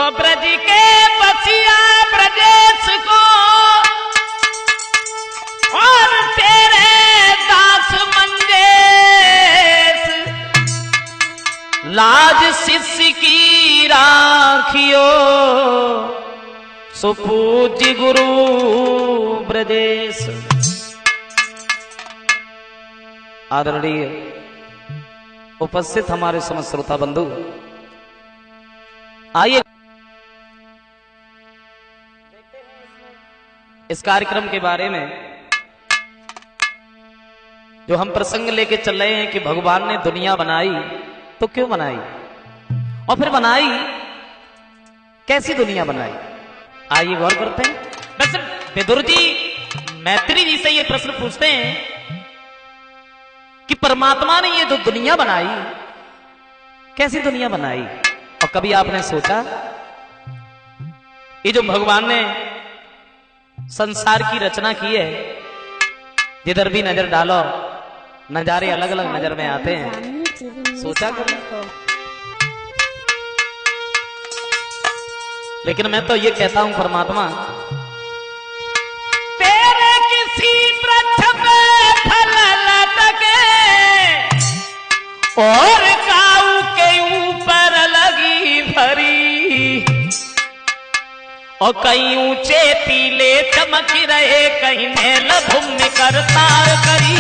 और ब्रज के बसिया ब्रजेश को और तेरे दास मंजेश लाज शिष्य की राखियो सुपूज्य गुरु ब्रजेश। आदरणीय उपस्थित हमारे समस्त श्रोता बंधु, आइए इस कार्यक्रम के बारे में जो हम प्रसंग लेके चल रहे हैं कि भगवान ने दुनिया बनाई तो क्यों बनाई और फिर बनाई कैसी दुनिया बनाई, आइए गौर करते हैं। बस विदुर जी मैत्री जी से ये प्रश्न पूछते हैं कि परमात्मा ने ये जो दुनिया बनाई कैसी दुनिया बनाई। और कभी आपने सोचा ये जो भगवान ने संसार की रचना की है, जिधर भी नजर डालो नजारे अलग अलग नजर में आते हैं, सोचा कभी? लेकिन मैं तो ये कहता हूं परमात्मा तेरे किसी वृक्ष पे फल लटके और काऊ के ऊपर लगी भरी और कहीं ऊंचे पीले चमक रहे कहीं नेल भूमि करतार करी।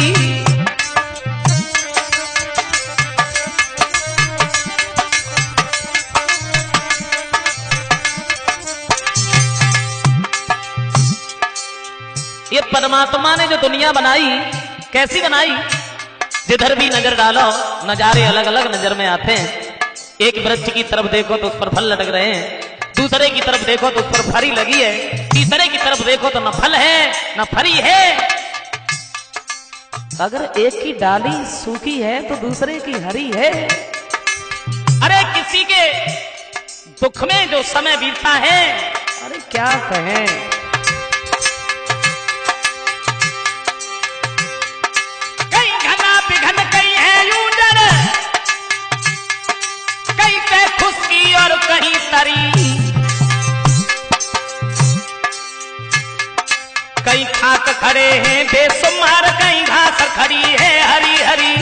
ये परमात्मा ने जो दुनिया बनाई कैसी बनाई, जिधर भी नजर डालो नजारे अलग अलग नजर में आते हैं। एक वृक्ष की तरफ देखो तो उस पर फल लटक रहे हैं, दूसरे की तरफ देखो तो उस पर फरी लगी है, तीसरे की तरफ देखो तो न फल है न फरी है। अगर एक की डाली सूखी है तो दूसरे की हरी है। अरे किसी के दुख में जो समय बीतता है, अरे क्या कहें। और कहीं तरी कहीं खाक खड़े हैं बेसुमार, कहीं घास खड़ी है हरी हरी।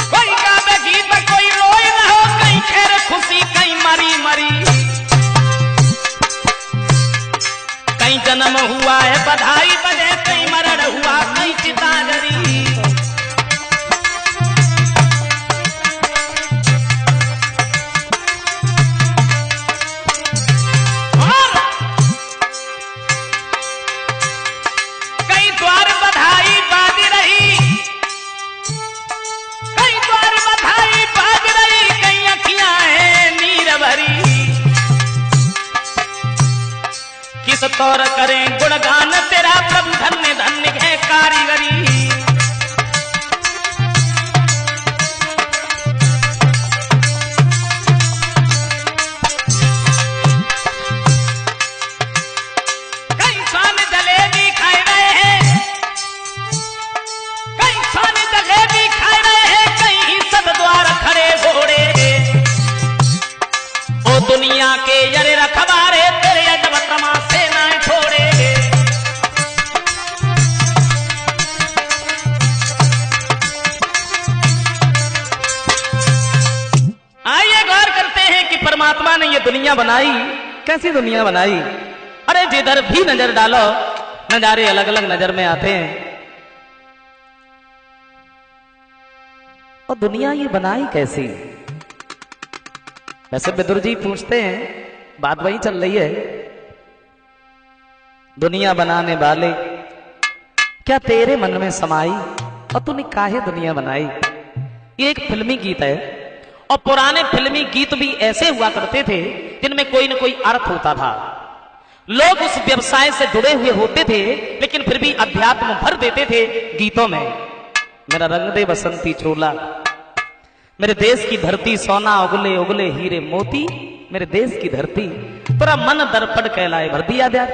कोई गावे गीत कोई रोए न हो, कहीं खैर खुशी कहीं मरी मरी। कहीं जन्म हुआ है बधाई बजे, कहीं मरण हुआ कहीं चिता जरी। और कहीं द्वार बधाई बाज रही, कहीं द्वार बधाई बाज रही, कहीं अखियां हैं नीर भरी। किस तौर करें गुणगान तेरा प्रभु, धन्य धन्य है कारीगरी। कहीं स्वान जलेबी खाए रहे हैं, कहीं स्वान जलेबी खाए रहे हैं, कहीं सब द्वार खड़े घोड़े। ओ दुनिया के यरे रखवारे तेरे अजब तमाशे ना छोड़े। आइए गौर करते हैं कि परमात्मा ने ये दुनिया बनाई कैसी दुनिया बनाई। अरे जिधर भी नजर डालो नजारे अलग अलग नजर में आते हैं। और दुनिया ये बनाई कैसी? वैसे विदुर जी पूछते हैं, बात वही चल रही है, दुनिया बनाने वाले क्या तेरे मन में समाई और तूने काहे दुनिया बनाई। ये एक फिल्मी गीत है और पुराने फिल्मी गीत भी ऐसे हुआ करते थे जिनमें कोई न कोई अर्थ होता था। लोग उस व्यवसाय से जुड़े हुए होते थे लेकिन फिर भी अध्यात्म भर देते थे गीतों में। मेरा रंग दे बसंती चोला, मेरे देश की धरती सोना उगले उगले हीरे मोती, मेरे देश की धरती तेरा मन दर्पण कहलाए भर दिया दे।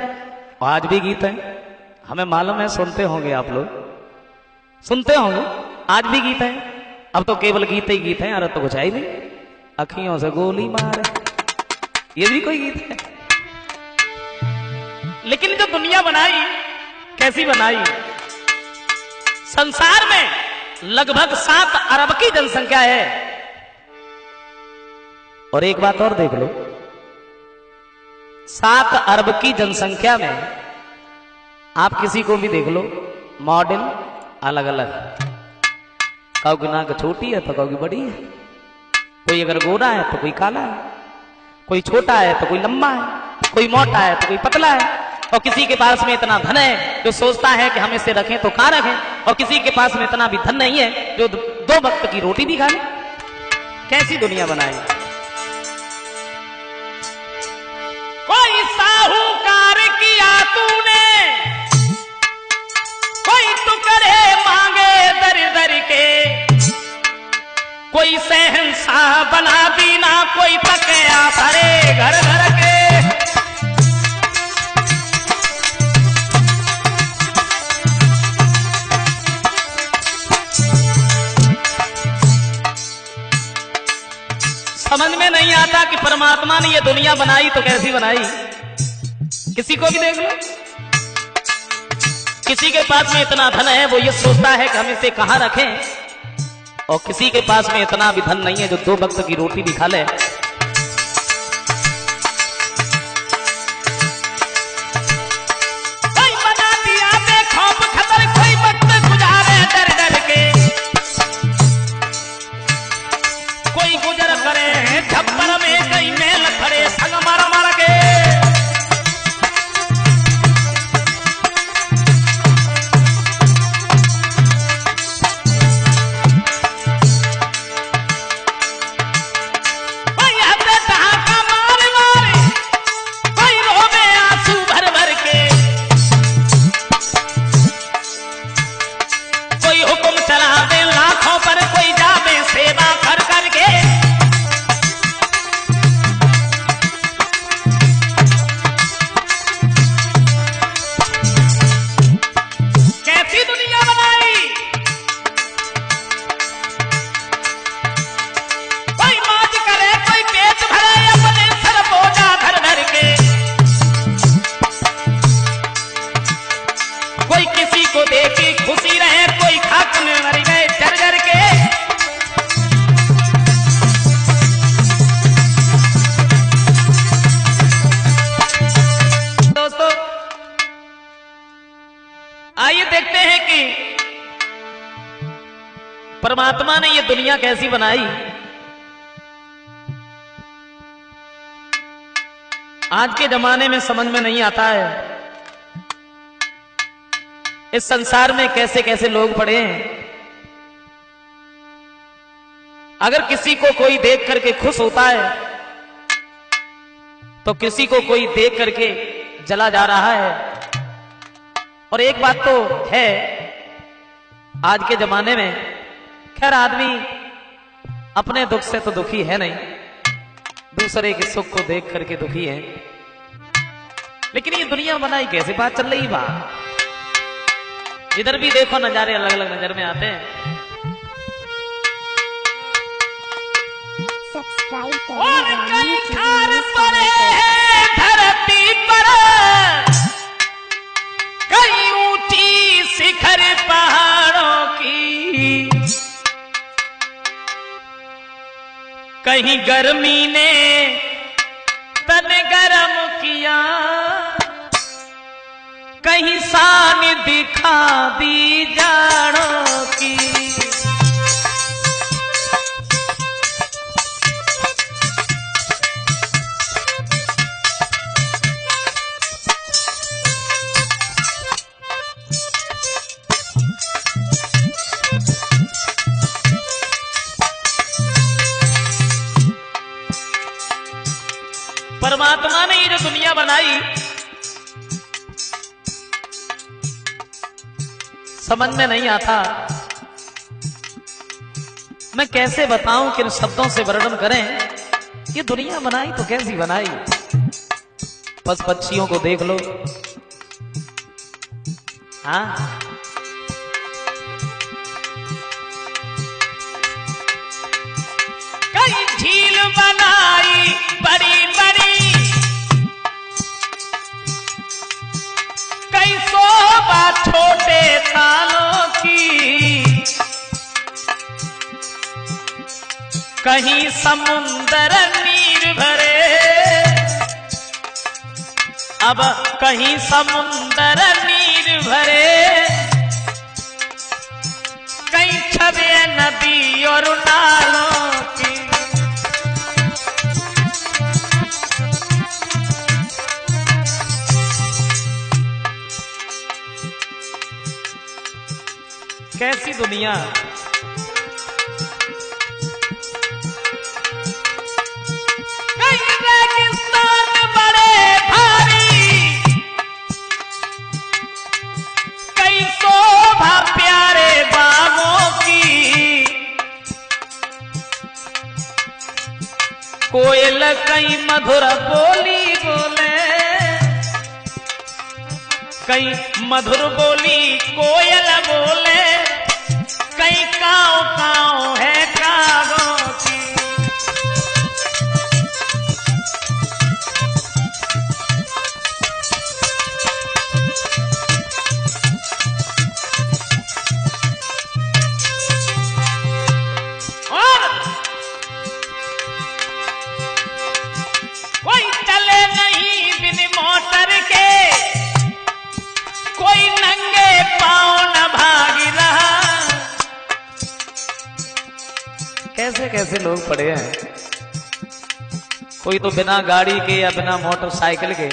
आज भी गीत है, हमें मालूम है, सुनते होंगे आप लोग, सुनते होंगे, आज भी गीत है। अब तो केवल गीत ही गीत है, अरे तो कुछ है ही नहीं। अखियों से गोली मारे, ये भी कोई गीत है। लेकिन जो दुनिया बनाई, कैसी बनाई? संसार में लगभग 7 अरब की जनसंख्या है। और एक बात और देख लो, 7 अरब की जनसंख्या में आप किसी को भी देख लो, मॉडल अलग अलग, कौ की नाक छोटी है तो कौ की बड़ी है, कोई अगर गोरा है तो कोई काला है, कोई छोटा है तो कोई लंबा है, कोई मोटा है तो कोई पतला है। और किसी के पास में इतना धन है जो सोचता है कि हम इसे रखें तो कहां रखें, और किसी के पास में इतना भी धन नहीं है जो 2 वक्त की रोटी भी खा ले। कैसी दुनिया बनाई? कोई साहूकार किया तूने, कोई टुकड़े मांगे दर दर के, कोई शहंशाह बना दीना, कोई तके आसरे घर घर के। समझ में नहीं आता कि परमात्मा ने ये दुनिया बनाई तो कैसी बनाई। किसी को भी देख लो, किसी के पास में इतना धन है, वो ये सोचता है कि हम इसे कहां रखें, और किसी के पास में इतना भी धन नहीं है जो 2 वक्त की रोटी भी खा ले। कोई बना दिया बेखौफ खतर, कोई वक्त गुजारे डर डर के, कोई गुजर करे छप्पर में, कई मेल खड़े संग मर मर के। परमात्मा ने ये दुनिया कैसी बनाई। आज के जमाने में समझ में नहीं आता है इस संसार में कैसे कैसे लोग पड़े हैं। अगर किसी को कोई देख करके खुश होता है तो किसी को कोई देख करके जला जा रहा है। और एक बात तो है आज के जमाने में, खैर आदमी अपने दुख से तो दुखी है नहीं, दूसरे के सुख को देख करके दुखी है। लेकिन ये दुनिया बनाई कैसे, बात चल रही बात, जिधर भी देखो नजारे अलग अलग नजर में आते हैं। और कई खार पड़े धरती पर, कई ऊंची शिखर पहाड़ों की, कहीं गर्मी ने तन गरम किया, कहीं शान दिखा दी जाड़ों की। परमात्मा ने ये जो दुनिया बनाई समझ में नहीं आता, मैं कैसे बताऊं, किन शब्दों से वर्णन करें। ये दुनिया बनाई तो कैसी बनाई। बस पक्षियों को देख लो, हाँ, कई झील बनाई बड़ी बड़ी, कई शोभा छोटे तालों की, कहीं समुंदर नीर भरे, अब कहीं समुंदर नीर भरे, कहीं छबे नदी और नालों की। कैसी दुनिया, कहीं रेगिस्तान बड़े भारी, कहीं शोभा प्यारे बागों की, कोयल कहीं मधुर बोली बोले, कहीं मधुर बोली कोयल बोले, कहीं काव काव है कागों की। और कोई चले नहीं बिन मोटर के, कोई नंगे पांव न भाग रहा। कैसे कैसे लोग पड़े हैं। कोई तो बिना गाड़ी के या बिना मोटरसाइकिल के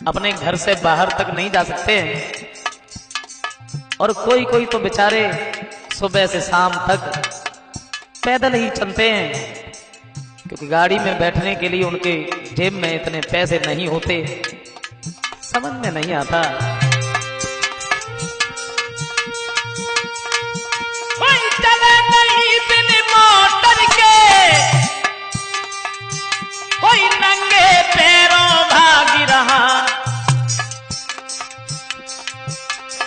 अपने घर से बाहर तक नहीं जा सकते हैं, और कोई कोई तो बेचारे सुबह से शाम तक पैदल ही चलते हैं, क्योंकि गाड़ी में बैठने के लिए उनके जेब में इतने पैसे नहीं होते। समझ में नहीं आता। कोई चले नहीं बिन मोटर के, कोई नंगे पैरों भाग रहा।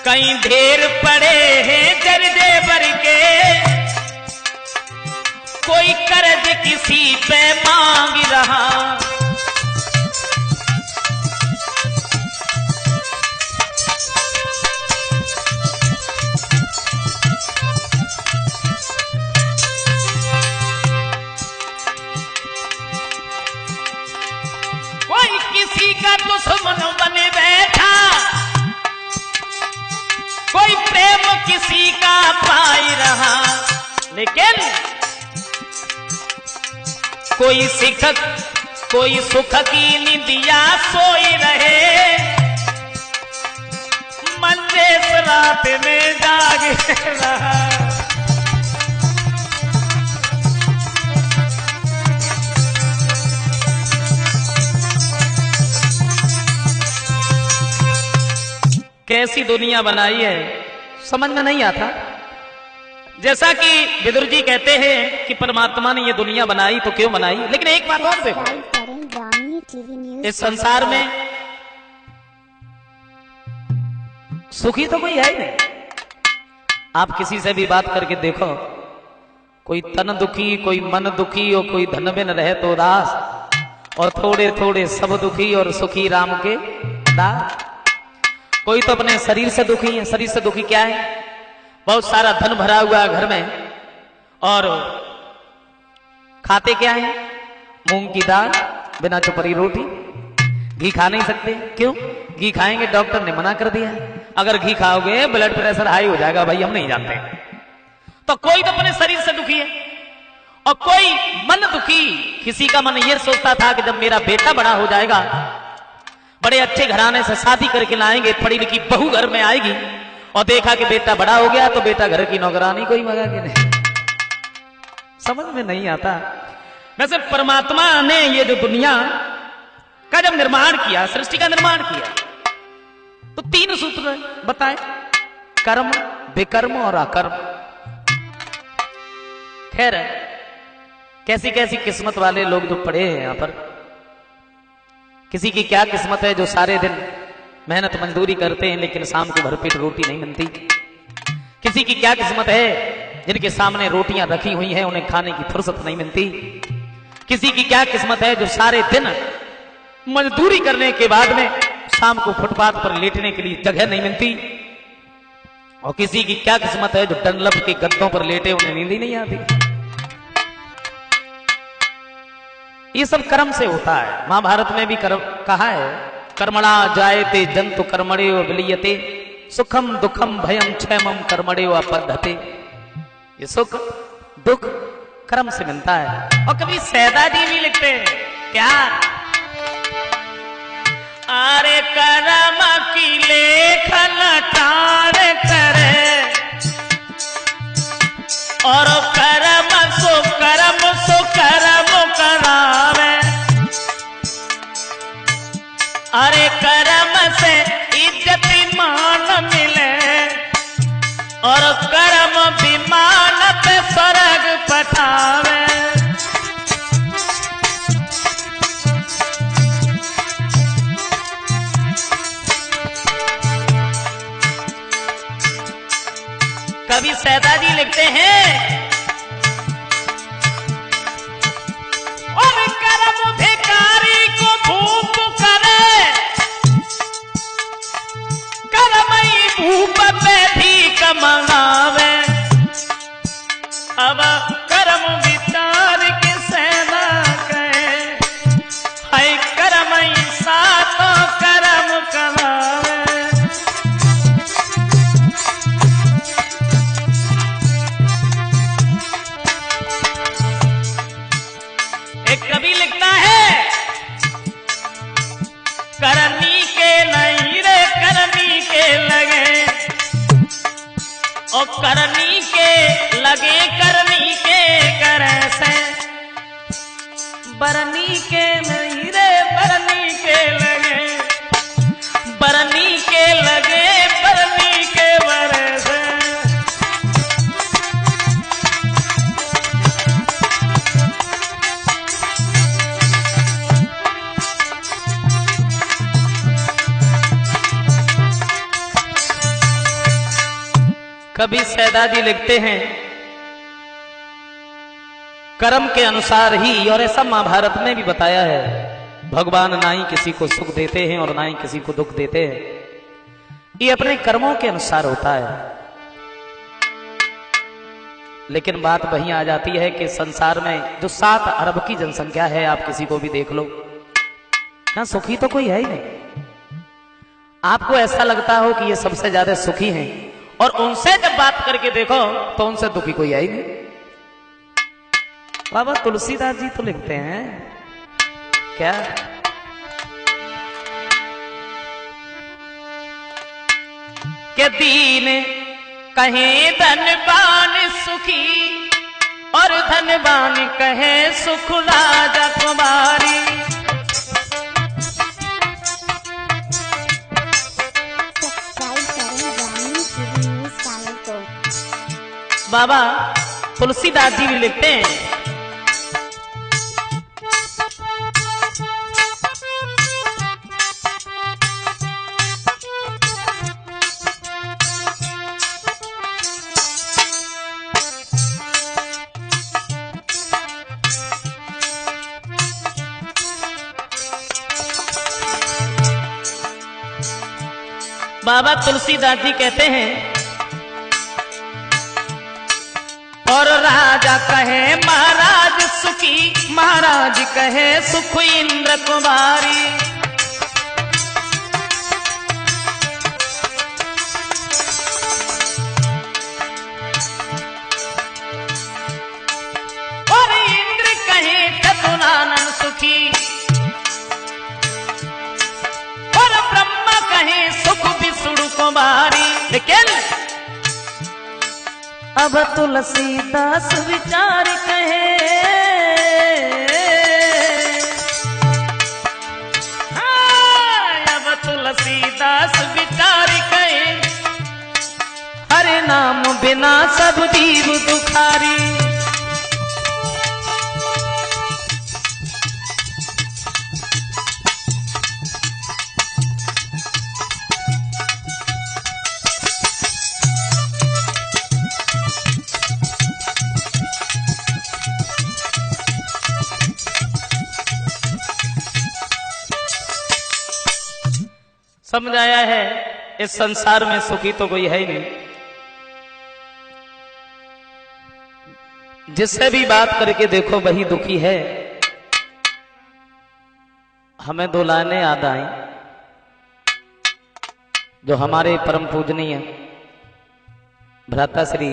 कहीं ढेर पड़े हैं कर्जे भर के, कोई कर्ज किसी पे मांग रहा। कोई किसी का दुश्मन बने बैठा, कोई प्रेम किसी का पाई रहा। लेकिन कोई शिक्षक कोई सुख की निदिया सोई रहे, मंजेश रात में जाग रहा। कैसी दुनिया बनाई है, समझ में नहीं आता। जैसा कि विदुर जी कहते हैं कि परमात्मा ने ये दुनिया बनाई तो क्यों बनाई, लेकिन एक बात और देखो, इस संसार में सुखी तो कोई है ही नहीं। आप किसी से भी बात करके देखो, कोई तन दुखी, कोई मन दुखी, और कोई धन में न रहे तो उदास, और थोड़े थोड़े सब दुखी और सुखी राम के दास। कोई तो अपने शरीर से दुखी है। शरीर से दुखी क्या है? बहुत सारा धन भरा हुआ है घर में, और खाते क्या है? मूंग की दाल, बिना चुपरी रोटी। घी खा नहीं सकते, क्यों? घी खाएंगे डॉक्टर ने मना कर दिया, अगर घी खाओगे ब्लड प्रेशर हाई हो जाएगा। भाई हम नहीं जानते। तो कोई तो अपने शरीर से दुखी है, और कोई मन दुखी। किसी का मन ये सोचता था कि जब मेरा बेटा बड़ा हो जाएगा, बड़े अच्छे घराने से शादी करके लाएंगे, पढ़ी लिखी बहू घर में आएगी, और देखा कि बेटा बड़ा हो गया तो बेटा घर की नौकरानी कोई मगा के नहीं। समझ में नहीं आता। वैसे परमात्मा ने ये जो दुनिया का जब निर्माण किया, सृष्टि का निर्माण किया, तो 3 सूत्र बताए, कर्म, विकर्म और अकर्म। खैर, कैसी कैसी किस्मत वाले लोग जो पड़े हैं यहां पर। किसी की क्या किस्मत है जो सारे दिन मेहनत मजदूरी करते हैं लेकिन शाम को भरपेट रोटी नहीं मिलती। किसी की क्या किस्मत है जिनके सामने रोटियां रखी हुई हैं, उन्हें खाने की फुर्सत नहीं मिलती। किसी की क्या किस्मत है जो सारे दिन मजदूरी करने के बाद में शाम को फुटपाथ पर लेटने के लिए जगह नहीं मिलती। और किसी की क्या किस्मत है जो डनलप के गद्दों पर लेटे, उन्हें नींद ही नहीं आती। ये सब कर्म से होता है। महाभारत में भी कर्म कहा है, कर्मणा जायते जंतु कर्मणे विलीयते सुखम दुखम भयम क्षेमम कर्मणे अपद्धते। ये सुख दुख कर्म से मिलता है। और कभी सैदा जी भी लिखते हैं क्या, अरे कर्म की लेखन टार करे और कर्म सो कर्म करावे। अरे कर्म से इज्जत मान मिले और कर्म विमान पे स्वर्ग पठावे। कवि सैदा जी लिखते हैं, और कर्म भिखारी को भूप करे, कर्मई भूप पे भीख मंगावे। अब कर्म विचार के सेना कहे, है कर्मई सातों कर्म करावे। कवि लिखता है, करनी के नहीं रे करनी के लगे, और करनी के लगे करनी के करे से। बरनी के नहीं रे बरनी के लगे, बरनी के लगे बरनी के बरे से। कवि सैदा जी लिखते हैं, कर्म के अनुसार ही, और ऐसा महाभारत में भी बताया है, भगवान ना ही किसी को सुख देते हैं और ना ही किसी को दुख देते हैं। ये अपने कर्मों के अनुसार होता है। लेकिन बात वहीं आ जाती है कि संसार में जो 7 अरब की जनसंख्या है, आप किसी को भी देख लो, ना सुखी तो कोई है ही नहीं। आपको ऐसा लगता हो कि ये सबसे ज्यादा सुखी हैं, और उनसे जब बात करके देखो तो उनसे दुखी कोई है ही नहीं। बाबा तुलसीदास जी तो लिखते हैं क्या, के दीन कहे धनवान सुखी और धनवान कहे सुख राजा कुमारी। बाबा तुलसीदास जी भी लिखते हैं, बाबा तुलसीदास जी कहते हैं, और राजा कहे महाराज सुखी, महाराज कहे सुख इंद्र कुमारी। और इंद्र कहे चतुरानंद सुखी, और ब्रह्मा कहे सुख विष्णु कुमारी। लेकिन अब तुलसीदास विचार कहे, अब तुलसीदास विचार कहे, हरे नाम बिना सब जीव दुखारी। समझाया है इस संसार में सुखी तो कोई है ही नहीं। जिससे भी बात करके देखो वही दुखी है। हमें दो लाइनें याद आई जो हमारे परम पूजनीय भ्राता श्री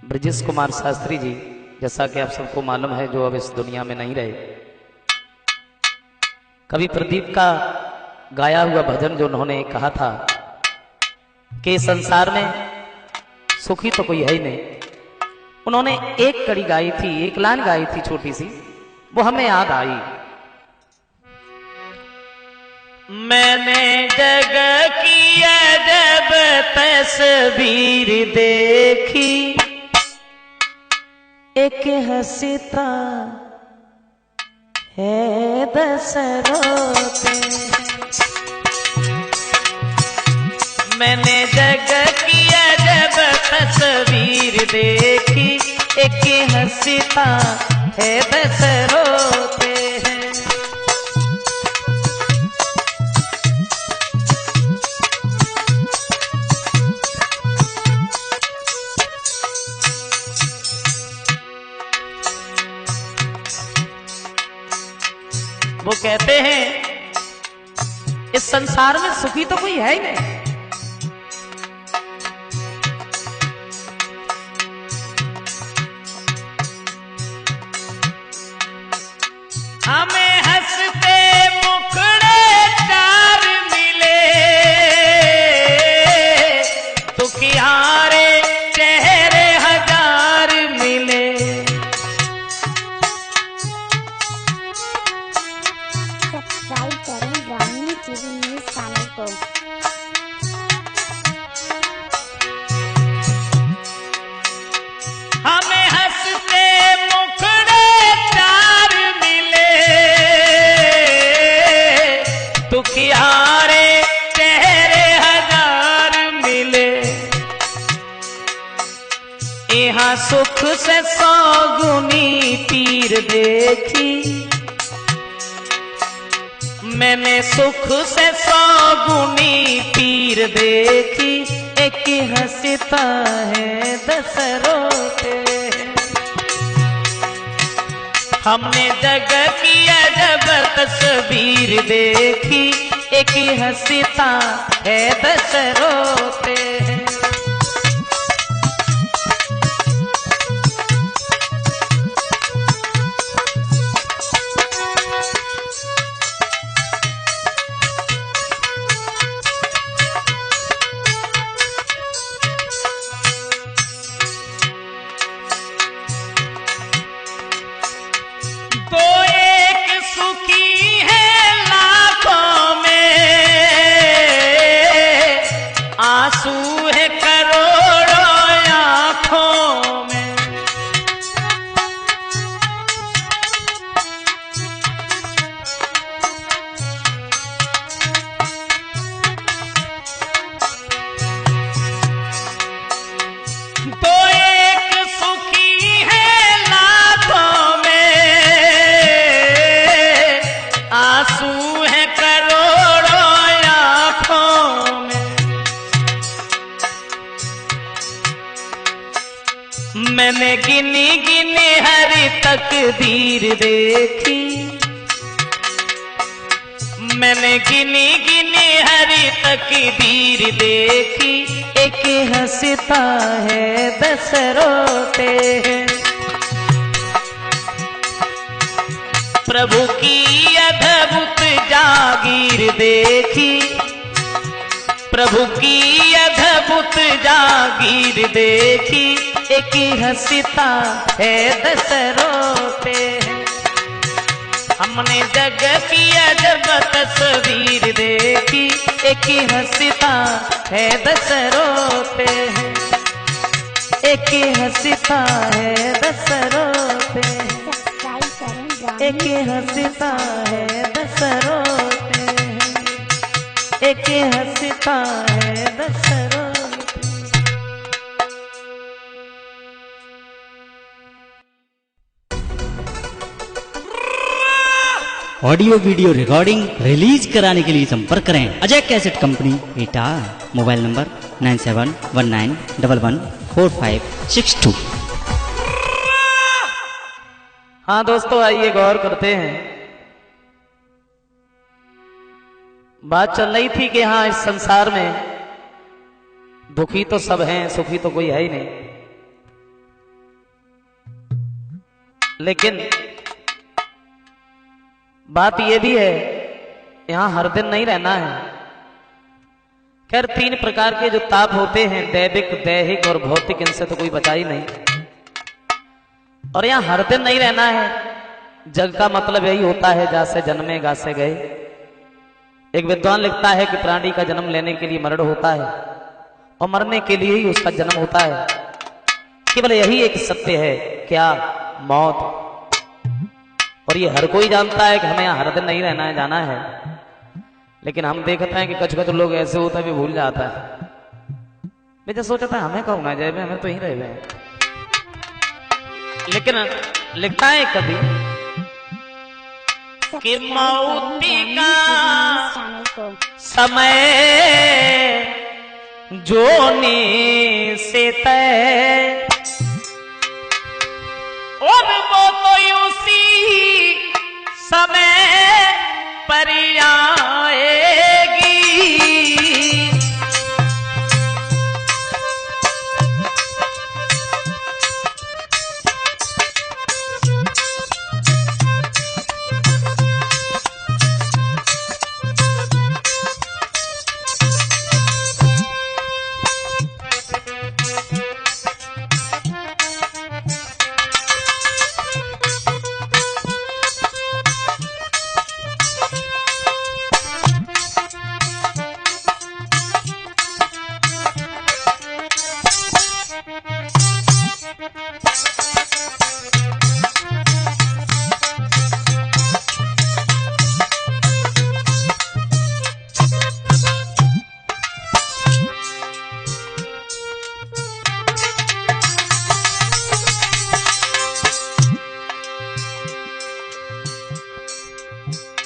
ब्रजेश कुमार शास्त्री जी, जैसा कि आप सबको मालूम है, जो अब इस दुनिया में नहीं रहे, कवि प्रदीप का गाया हुआ भजन जो उन्होंने कहा था कि संसार में सुखी तो कोई है ही नहीं, उन्होंने एक कड़ी गाई थी, एक लाइन गाई थी छोटी सी, वो हमें याद आई। मैंने जग की अजब तस्वीर देखी, एक हंसता है दस रोते। मैंने जग की अजब तस्वीर देखी, एक हंसता है दस रोते हैं। वो कहते हैं इस संसार में सुखी तो कोई है ही नहीं। हमें हंसते मुखड़े चार मिले, दुखियारे चेहरे हजार मिले। सब्सक्राइब करें ग्रामीण टीवी न्यूज चैनल को। हमें हंसते मुखड़े चार मिले, दुखियारे चेहरे हजार मिले। यहाँ सुख से 100 गुनी पीर देखी, मैंने सुख से 100 गुनी पीर देखी, एक हंसता है 10 रोते हैं। हमने जग की अजब तस्वीर देखी, एक हंसता है 10 रोते हैं। तो एक सुखी है लाखों में, आंसू है करोड़ों आंखों में। तो एक सुखी है लाखों में, आंसू है करोड़ों आंखों में। मैंने गिनी गिनी हरी तकदीर देखी, मैंने गिनी गिनी हरी तकदीर देखी, एक हंसता है 10 रोते हैं। प्रभु की अद्भुत जागीर देखी, प्रभु की अद्भुत जागीर देखी, एक हंसता है 10 रोते हैं। हमने जग की अजब तस्वीर देखी, एक हंसता है 10 रोते हैं, एक हंसता है 10 रोते हैं, सब्सक्राइब करें एक ग्रामीण हंसता है 10 रोते हैं, एक हंसता है 10 रोते हैं। ऑडियो वीडियो रिकॉर्डिंग रिलीज कराने के लिए संपर्क करें अजय कैसेट कंपनी एटा। Mobile number 9719114562। हाँ दोस्तों, आइए गौर करते हैं। बात चल रही थी कि हाँ, इस संसार में दुखी तो सब हैं, सुखी तो कोई है ही नहीं। लेकिन बात यह भी है, यहां हर दिन नहीं रहना है। खैर, 3 प्रकार के जो ताप होते हैं, दैविक, दैहिक और भौतिक, इनसे तो कोई बचा ही नहीं। और यहां हर दिन नहीं रहना है। जग का मतलब यही होता है, जैसे जन्मे गासे गए। एक विद्वान लिखता है कि प्राणी का जन्म लेने के लिए मरण होता है और मरने के लिए ही उसका जन्म होता है। केवल यही एक सत्य है, क्या? मौत। और ये हर कोई जानता है कि हमें यहाँ हर दिन नहीं रहना है, जाना है। लेकिन हम देखते हैं कि कुछ कुछ लोग ऐसे होता है भी भूल जाता है। मैं जब सोचा था हमें कहो ना जाए, हमें तो यहीं रह गए। लेकिन लिखता है कभी कि मौती का समय जोने से तय, और वो तो उसी समय पर आएगी।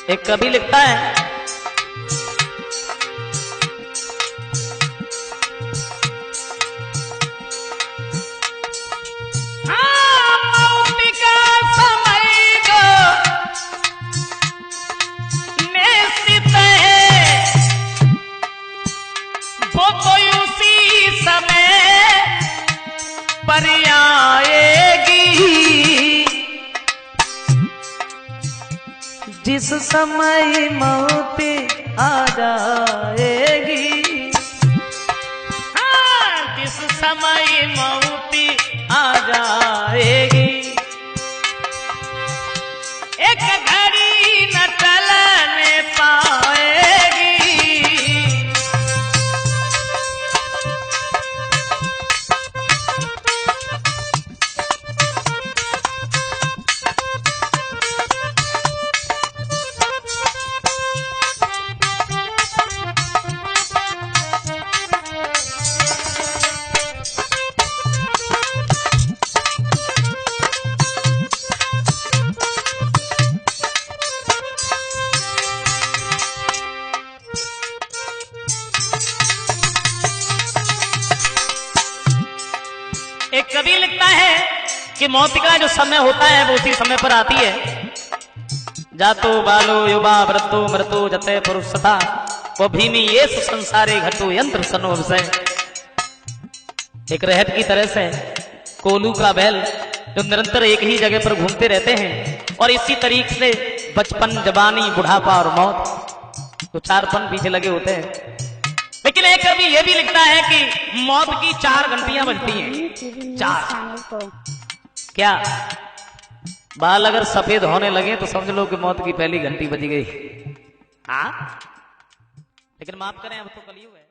एक कवि लिखता है, मौत का समय को निश्चित है, वो तो उसी समय पर आएगी। जिस समय मौत आ जाएगी, हाँ, जिस समय मौत आ जाएगी, एक घड़ी न टलने पाएगी। एक कवि लिखता है कि मौत का जो समय होता है वो उसी समय पर आती है। जातो बालो युवा वृद्धो मृतो जते पुरुष था, वो भीमी ये संसारे घटो यंत्र सनो विषय। एक रहत की तरह से कोलू का बैल जो निरंतर एक ही जगह पर घूमते रहते हैं, और इसी तरीके से बचपन, जवानी, बुढ़ापा और मौत, तो 4 पन पीछे लगे होते हैं। लेकिन एक कवि ये भी लिखता है कि मौत की 4 घंटियां बजती हैं। 4 क्या? बाल अगर सफेद होने लगे तो समझ लो कि मौत की पहली घंटी बज गई। हाँ, लेकिन माफ करें, अब तो कलयुग है।